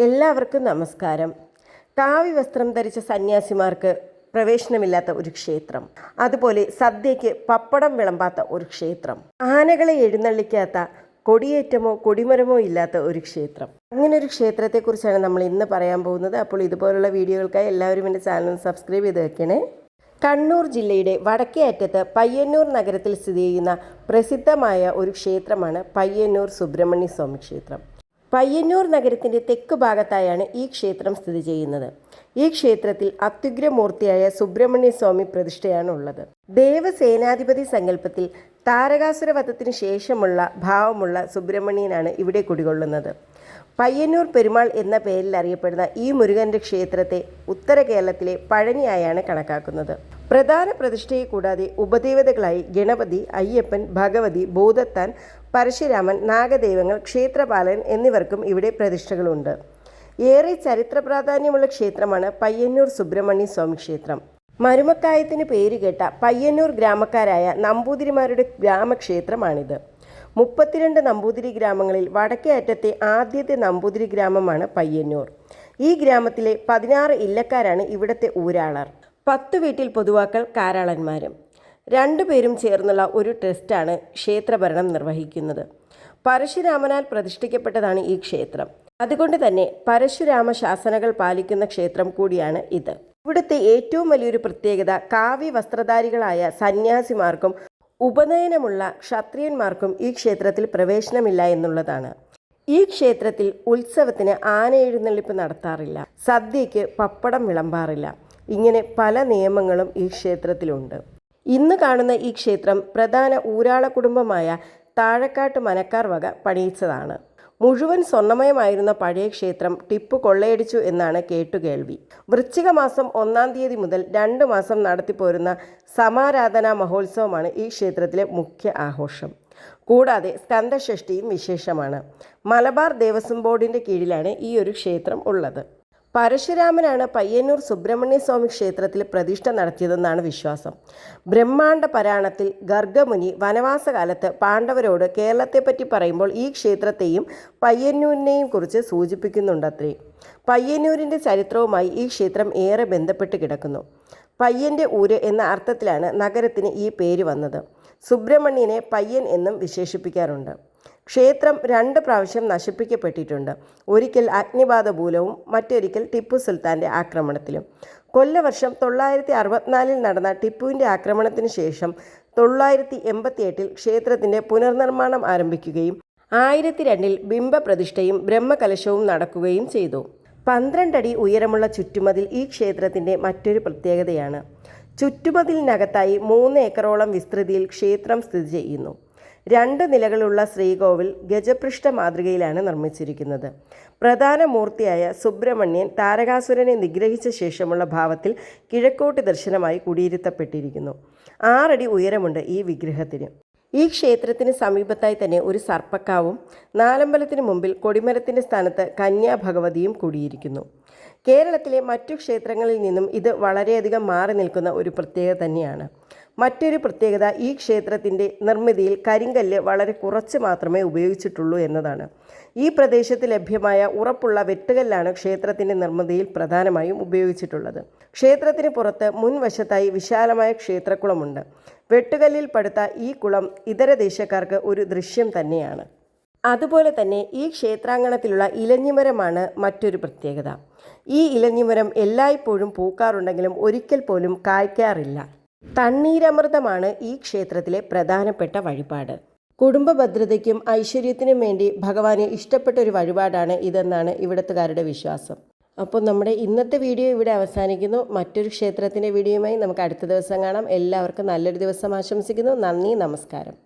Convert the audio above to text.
എല്ലാവർക്കും നമസ്കാരം. കാവി വസ്ത്രം ധരിച്ച സന്യാസിമാർക്ക് പ്രവേശനമില്ലാത്ത ഒരു ക്ഷേത്രം, അതുപോലെ സദ്യയ്ക്ക് പപ്പടം വിളമ്പാത്ത ഒരു ക്ഷേത്രം, ആനകളെ എഴുന്നള്ളിക്കാത്ത കൊടിയേറ്റമോ കൊടിമരമോ ഇല്ലാത്ത ഒരു ക്ഷേത്രം. അങ്ങനെ ഒരു ക്ഷേത്രത്തെക്കുറിച്ചാണ് നമ്മൾ ഇന്ന് പറയാൻ പോകുന്നത്. അപ്പോൾ ഇതുപോലുള്ള വീഡിയോകൾക്കായി എല്ലാവരും എൻ്റെ ചാനൽ സബ്സ്ക്രൈബ് ചെയ്ത് വെക്കണേ. കണ്ണൂർ ജില്ലയുടെ വടക്കേ അറ്റത്ത് പയ്യന്നൂർ നഗരത്തിൽ സ്ഥിതി ചെയ്യുന്ന പ്രസിദ്ധമായ ഒരു ക്ഷേത്രമാണ് പയ്യന്നൂർ സുബ്രഹ്മണ്യ സ്വാമി ക്ഷേത്രം. പയ്യന്നൂർ നഗരത്തിൻ്റെ തെക്ക് ഭാഗത്തായാണ് ഈ ക്ഷേത്രം സ്ഥിതി ചെയ്യുന്നത്. ഈ ക്ഷേത്രത്തിൽ അത്യുഗ്രമൂർത്തിയായ സുബ്രഹ്മണ്യ സ്വാമി പ്രതിഷ്ഠയാണ് ഉള്ളത്. ദേവസേനാധിപതി സങ്കല്പത്തിൽ താരകാസുര വധത്തിന് ശേഷമുള്ള ഭാവമുള്ള സുബ്രഹ്മണ്യനാണ് ഇവിടെ കുടികൊള്ളുന്നത്. പയ്യന്നൂർ പെരുമാൾ എന്ന പേരിൽ അറിയപ്പെടുന്ന ഈ മുരുകൻ്റെ ക്ഷേത്രത്തെ ഉത്തര കേരളത്തിലെ പഴനിയായാണ് കണക്കാക്കുന്നത്. പ്രധാന പ്രതിഷ്ഠയെ കൂടാതെ ഉപദേവതകളായി ഗണപതി, അയ്യപ്പൻ, ഭഗവതി, ഭൂതത്താൻ, പരശുരാമൻ, നാഗദൈവങ്ങൾ, ക്ഷേത്രപാലൻ എന്നിവർക്കും ഇവിടെ പ്രതിഷ്ഠകളുണ്ട്. ഏറെ ചരിത്ര പ്രാധാന്യമുള്ള ക്ഷേത്രമാണ് പയ്യന്നൂർ സുബ്രഹ്മണ്യ സ്വാമി ക്ഷേത്രം. മരുമക്കായത്തിന് പേരുകേട്ട പയ്യന്നൂർ ഗ്രാമക്കാരായ നമ്പൂതിരിമാരുടെ ഗ്രാമക്ഷേത്രമാണിത്. 32 നമ്പൂതിരി ഗ്രാമങ്ങളിൽ വടക്കേ അറ്റത്തെ ആദ്യത്തെ നമ്പൂതിരി ഗ്രാമമാണ് പയ്യന്നൂർ. ഈ ഗ്രാമത്തിലെ 16 ഇല്ലക്കാരാണ് ഇവിടുത്തെ ഊരാളർ. 10 വീട്ടിൽ പൊതുവാക്കൾ കാരാളന്മാരും. 2 പേരും ചേർന്നുള്ള ഒരു ട്രസ്റ്റാണ് ക്ഷേത്രഭരണം നിർവഹിക്കുന്നത്. പരശുരാമനാൽ പ്രതിഷ്ഠിക്കപ്പെട്ടതാണ് ഈ ക്ഷേത്രം. അതുകൊണ്ട് തന്നെ പരശുരാമ ശാസനകൾ പാലിക്കുന്ന ക്ഷേത്രം കൂടിയാണ് ഇത്. ഇവിടുത്തെ ഏറ്റവും വലിയൊരു പ്രത്യേകത കാവി വസ്ത്രധാരികളായ സന്യാസിമാർക്കും ഉപനയനമുള്ള ക്ഷത്രിയന്മാർക്കും ഈ ക്ഷേത്രത്തിൽ പ്രവേശനമില്ല എന്നുള്ളതാണ്. ഈ ക്ഷേത്രത്തിൽ ഉത്സവത്തിന് ആന എഴുന്നള്ളിപ്പ് നടത്താറില്ല, സദ്യയ്ക്ക് പപ്പടം വിളമ്പാറില്ല. ഇങ്ങനെ പല നിയമങ്ങളും ഈ ക്ഷേത്രത്തിലുണ്ട്. ഇന്ന് കാണുന്ന ഈ ക്ഷേത്രം പ്രധാന ഊരാള കുടുംബമായ താഴക്കാട്ട് മനക്കാർ വക പണിയിച്ചതാണ്. മുഴുവൻ സ്വർണ്ണമയമായിരുന്ന പഴയ ക്ഷേത്രം ടിപ്പു കൊള്ളയടിച്ചു എന്നാണ് കേട്ടുകേൾവി. വൃശ്ചിക മാസം 1-ാം തീയതി മുതൽ 2 മാസം നടത്തിപ്പോരുന്ന സമാരാധനാ മഹോത്സവമാണ് ഈ ക്ഷേത്രത്തിലെ മുഖ്യ ആഘോഷം. കൂടാതെ സ്കന്ദഷഷ്ഠിയും വിശേഷമാണ്. മലബാർ ദേവസ്വം ബോർഡിൻ്റെ കീഴിലാണ് ഈ ഒരു ക്ഷേത്രം ഉള്ളത്. പരശുരാമനാണ് പയ്യന്നൂർ സുബ്രഹ്മണ്യ സ്വാമി ക്ഷേത്രത്തിൽ പ്രതിഷ്ഠ നടത്തിയതെന്നാണ് വിശ്വാസം. ബ്രഹ്മാണ്ഡ പരാണത്തിൽ ഗർഗമുനി വനവാസകാലത്ത് പാണ്ഡവരോട് കേരളത്തെപ്പറ്റി പറയുമ്പോൾ ഈ ക്ഷേത്രത്തെയും പയ്യന്നൂരിനെയും കുറിച്ച് സൂചിപ്പിക്കുന്നുണ്ടത്രേ. പയ്യന്നൂരിൻ്റെ ചരിത്രവുമായി ഈ ക്ഷേത്രം ഏറെ ബന്ധപ്പെട്ട് കിടക്കുന്നു. പയ്യൻ്റെ ഊര് എന്ന അർത്ഥത്തിലാണ് നഗരത്തിന് ഈ പേര് വന്നത്. സുബ്രഹ്മണ്യനെ പയ്യൻ എന്നും വിശേഷിപ്പിക്കാറുണ്ട്. ക്ഷേത്രം 2 പ്രാവശ്യം നശിപ്പിക്കപ്പെട്ടിട്ടുണ്ട്. ഒരിക്കൽ അഗ്നിബാധ മൂലവും മറ്റൊരിക്കൽ ടിപ്പു സുൽത്താൻ്റെ ആക്രമണത്തിലും. കൊല്ലവർഷം 964 നടന്ന ടിപ്പുവിൻ്റെ ആക്രമണത്തിന് ശേഷം 988 ക്ഷേത്രത്തിൻ്റെ പുനർനിർമ്മാണം ആരംഭിക്കുകയും 1002 ബിംബപ്രതിഷ്ഠയും ബ്രഹ്മകലശവും നടക്കുകയും ചെയ്തു. 12 അടി ഉയരമുള്ള ചുറ്റുമതിൽ ഈ ക്ഷേത്രത്തിൻ്റെ മറ്റൊരു പ്രത്യേകതയാണ്. ചുറ്റുമതിലിനകത്തായി 3 ഏക്കറോളം വിസ്തൃതിയിൽ ക്ഷേത്രം സ്ഥിതി ചെയ്യുന്നു. 2 നിലകളുള്ള ശ്രീകോവിൽ ഗജപൃഷ്ഠ മാതൃകയിലാണ് നിർമ്മിച്ചിരിക്കുന്നത്. പ്രധാന മൂർത്തിയായ സുബ്രഹ്മണ്യൻ താരകാസുരനെ നിഗ്രഹിച്ച ശേഷമുള്ള ഭാവത്തിൽ കിഴക്കോട്ട് ദർശനമായി കുടിയിരുത്തപ്പെട്ടിരിക്കുന്നു. 6 അടി ഉയരമുണ്ട് ഈ വിഗ്രഹത്തിന്. ഈ ക്ഷേത്രത്തിന് സമീപത്തായി തന്നെ ഒരു സർപ്പക്കാവും 4 മുമ്പിൽ കൊടിമരത്തിൻ്റെ സ്ഥാനത്ത് കന്യാഭഗവതിയും കൂടിയിരിക്കുന്നു. കേരളത്തിലെ മറ്റു ക്ഷേത്രങ്ങളിൽ നിന്നും ഇത് വളരെയധികം മാറി നിൽക്കുന്ന ഒരു പ്രത്യേകത തന്നെയാണ്. മറ്റൊരു പ്രത്യേകത ഈ ക്ഷേത്രത്തിൻ്റെ നിർമ്മിതിയിൽ കരിങ്കല്ല് വളരെ കുറച്ച് മാത്രമേ ഉപയോഗിച്ചിട്ടുള്ളൂ എന്നതാണ്. ഈ പ്രദേശത്ത് ലഭ്യമായ ഉറപ്പുള്ള വെട്ടുകല്ലാണ് ക്ഷേത്രത്തിൻ്റെ നിർമ്മിതിയിൽ പ്രധാനമായും ഉപയോഗിച്ചിട്ടുള്ളത്. ക്ഷേത്രത്തിന് പുറത്ത് മുൻവശത്തായി വിശാലമായ ക്ഷേത്രക്കുളമുണ്ട്. വെട്ടുകല്ലിൽ പടുത്ത ഈ കുളം ഇതര ദേശക്കാർക്ക് ഒരു ദൃശ്യം തന്നെയാണ്. അതുപോലെ തന്നെ ഈ ക്ഷേത്രാങ്കണത്തിലുള്ള ഇലഞ്ഞിമരമാണ് മറ്റൊരു പ്രത്യേകത. ഈ ഇലഞ്ഞിമരം എല്ലായ്പ്പോഴും പൂക്കാറുണ്ടെങ്കിലും ഒരിക്കൽ പോലും കായ്ക്കാറില്ല. തണ്ണീരമൃതമാണ് ഈ ക്ഷേത്രത്തിലെ പ്രധാനപ്പെട്ട വഴിപാട്. കുടുംബ ഭദ്രതയ്ക്കും ഐശ്വര്യത്തിനും വേണ്ടി ഭഗവാന് ഇഷ്ടപ്പെട്ട ഒരു വഴിപാടാണ് ഇതെന്നാണ് ഇവിടുത്തുകാരുടെ വിശ്വാസം. അപ്പോൾ നമ്മുടെ ഇന്നത്തെ വീഡിയോ ഇവിടെ അവസാനിക്കുന്നു. മറ്റൊരു ക്ഷേത്രത്തിൻ്റെ വീഡിയോയുമായി നമുക്ക് അടുത്ത ദിവസം കാണാം. എല്ലാവർക്കും നല്ലൊരു ദിവസം ആശംസിക്കുന്നു. നന്ദി, നമസ്കാരം.